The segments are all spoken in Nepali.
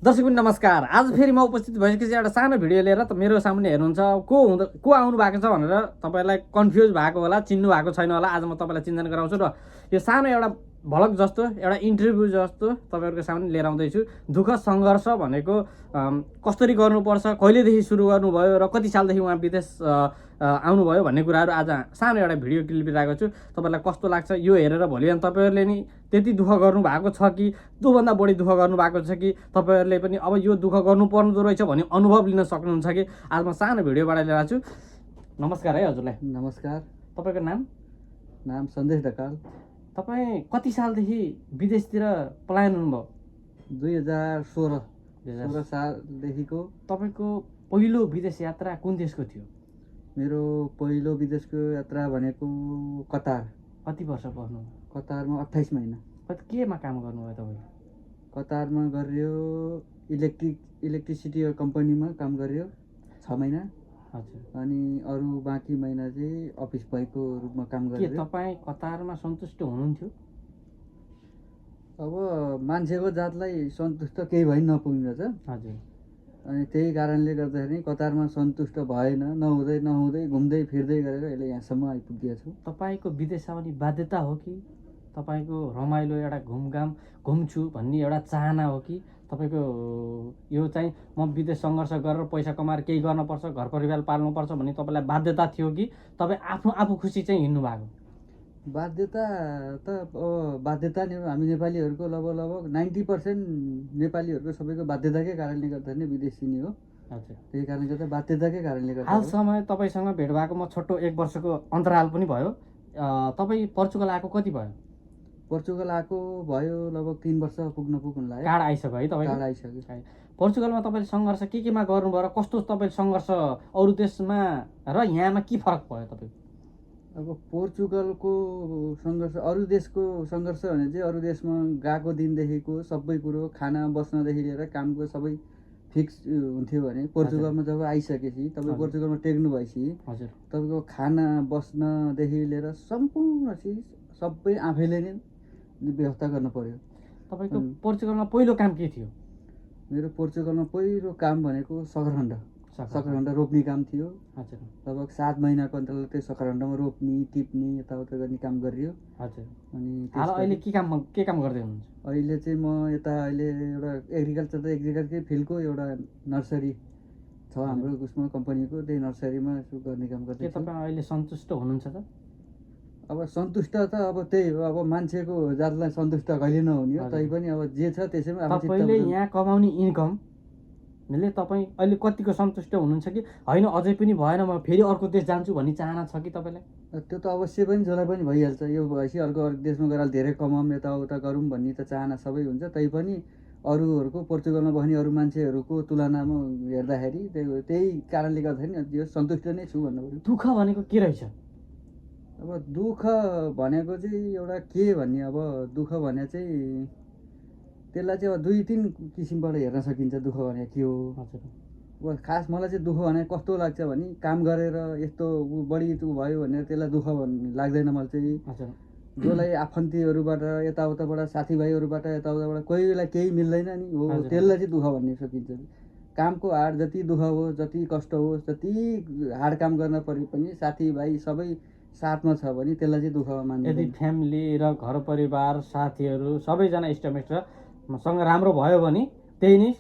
दर्शकबिन नमस्कार। आज फेरि म उपस्थित भइसकेपछि एउटा सानो भिडियो लिएर त मेरो सामुन्ने हेर्नुहुन्छ को आउनु भएको छ भनेर तपाईलाई कन्फ्युज भएको होला, चिन्नु भएको छैन होला। आज म तपाईलाई चिन्तन गराउँछु र यो सानो एउटा भलक जस्तो एउटा इन्टरभ्यू जस्तो तपाईहरुको सामने लिएर आउँदैछु। दुःख संघर्ष भनेको कसरी गर्नुपर्छ, कहिलेदेखि सुरु गर्नुभयो र कति सालदेखि उहाँ विदेश आउनुभयो भन्ने कुराहरू आज सानो एउटा भिडियो क्लिप लिइरहेको छु। तपाईलाई कस्तो लाग्छ यो हेरेर भोलि तपाईहरुले नि त्यति दुःख गर्नु भएको छ कि त्योभन्दा बढी दुःख गर्नु भएको छ कि तपाईहरुले पनि अब यो दुःख गर्नु पर्दो रहेछ भन्ने अनुभव लिन सक्नुहुन्छ कि आज म सानो भिडियोबाट लिएर आएको छु। नमस्कार है हजुरलाई। नमस्कार। तपाईको नाम? नाम सन्देश ढकाल। तपाई कति सालदेखि विदेशतिर पलायन हुनुभयो? 2016 सालदेखिको। तपाईको पहिलो विदेश यात्रा कुन देशको थियो? मेरो पहिलो विदेशको यात्रा भनेको कतार। कति वर्ष बस्नु? कतारमा 28 महिना। केमा काम गर्नुभयो तपाईँ? कतारमा गरियो इलेक्ट्रिसिटी कम्पनीमा काम गरियो 6 महिना। हजुर। अनि अरू बाँकी महिना चाहिँ अफिस बयको रूपमा काम गरियो। के तपाईँ कतारमा सन्तुष्ट हुनुहुन्थ्यो? अब मान्छेको जातलाई सन्तुष्ट केही भइ नपुग्छ। हजुर। अनि त्यही कारणले गर्दाखेरि कतारमा सन्तुष्ट भएन, नहुँदै घुम्दै फिर्दै गरेर अहिले यहाँसम्म आइपुगेको छु। तपाईको विदेश आउने बाध्यता हो कि तपाईको रमाइलो एउटा घुम्छु भन्ने एउटा चाहना हो कि तपाईको यो चाहिँ म विदेश सङ्घर्ष गरेर पैसा कमाएर केही गर्नुपर्छ, घर परिवार पाल्नुपर्छ भन्ने तपाईलाई बाध्यता थियो कि तपाईँ आफू खुसी चाहिँ हिँड्नु भएको? बाध्यता त बाध्यता नै हो। हामी नेपालीहरूको लगभग 90% नेपालीहरूको सबैको बाध्यताकै कारणले गर्दा नै विदेशी नै हो। हजुर। त्यही कारणले गर्दा बाध्यताकै कारणले गर्दा हालसम्म तपाईँसँग भेट भएको म छोटो 1 वर्षको अन्तराल पनि भयो। तपाईँ पोर्चुगल आएको कति भयो? पोर्चुगल आएको भयो लगभग 3 वर्ष पुग्न लाग्यो। कार्ड आइसक्यो है तपाईँ? कार्ड आइसक्यो। पोर्चुगलमा तपाईँले सङ्घर्ष केमा गर्नुभयो र कस्तो तपाईँले सङ्घर्ष अरू देशमा र यहाँमा के फरक भयो तपाईँ? अब पोर्चुगलको सङ्घर्ष अरू देशको सङ्घर्ष भने चाहिँ अरू देशमा गएको दिनदेखिको सबै कुरो खाना बस्नदेखि लिएर कामको सबै फिक्स हुन्थ्यो भने पोर्चुगलमा जब आइसकेपछि तपाईँ पोर्चुगलमा टेक्नु भएपछि तपाईँको खाना बस्नदेखि लिएर सम्पूर्ण चिज सबै आफैले नै व्यवस्था गर्नु पर्यो। तपाईँको पोर्चुगलमा पहिलो काम के थियो? मेरो पोर्चुगलमा पहिलो काम भनेको सकरखण्ड रोप्ने काम थियो। हजुर। लगभग 7 महिनाको अन्तरालमा त्यो सकरखण्डमा रोप्ने टिप्ने यताउता गर्ने काम गरियो। हजुर। अनि अहिले के काम गर्दै हुनुहुन्छ? अहिले चाहिँ म यता अहिले एउटा एग्रिकल्चर फिल्डको एउटा नर्सरी छ हाम्रो उसमा कम्पनीको, त्यही नर्सरीमा गर्ने काम गर्दै छु। तपाईँ अहिले सन्तुष्ट हुनुहुन्छ त? अब सन्तुष्ट त अब त्यही हो। अब मान्छेको जातलाई सन्तुष्ट कहिले नहुने हो। तैपनि अब जे छ त्यसैमा तपाईँले यहाँ कमाउने इन्कमले तपाईँ अहिले कतिको सन्तुष्ट हुनुहुन्छ कि होइन अझै पनि भएन म फेरि अर्को देश जान्छु भन्ने चाहना छ कि तपाईँलाई? त्यो त अवश्य पनि जसलाई पनि भइहाल्छ। यो भएपछि अर्को देशमा गएर धेरै कमाऊँ यताउता गरौँ भन्ने त चाहना सबै हुन्छ। तैपनि अरूहरूको पोर्चुगलमा बस्ने अरू मान्छेहरूको तुलनामा हेर्दाखेरि त्यही कारणले गर्दाखेरि यो सन्तुष्ट नै छु भन्नु पर्यो। दुःख भनेको के रहेछ? अब दुःख भनेको चाहिँ एउटा के भन्ने, अब दुःख भने चाहिँ त्यसलाई चाहिँ अब 2-3 किसिमबाट हेर्न सकिन्छ। दुःख भने के हो? अब खास मलाई चाहिँ दुःख भने कस्तो लाग्छ भने काम गरेर यस्तो बढी भयो भनेर त्यसलाई दुःख लाग्दैन मलाई चाहिँ। जसलाई आफन्तीहरूबाट यताउताबाट साथीभाइहरूबाट यताउताबाट कोहीलाई केही मिल्दैन नि हो, त्यसलाई चाहिँ दुःख भन्ने सकिन्छ। कामको हाड जति दुःख होस्, जति कष्ट होस्, जति हार्ड काम गर्न परे पनि साथीभाइ सबै साथमा छ भने त्यसलाई चाहिँ दुःख मान्नु। यदि फ्यामिली र घर परिवार साथीहरू सबैजना इष्टमित्रसँग राम्रो भयो भने त्यही नै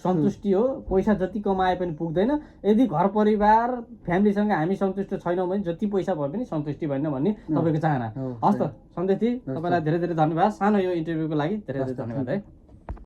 सन्तुष्टि हो। पैसा जति कमाए पनि पुग्दैन। यदि घर परिवार फ्यामिलीसँग हामी सन्तुष्ट छैनौँ भने जति पैसा भए पनि सन्तुष्टि भएन भन्ने तपाईँको चाहना। हस् त सन्देशजी, तपाईँलाई धेरै धेरै धन्यवाद सानो यो इन्टरभ्यूको लागि। धेरै धेरै धन्यवाद है।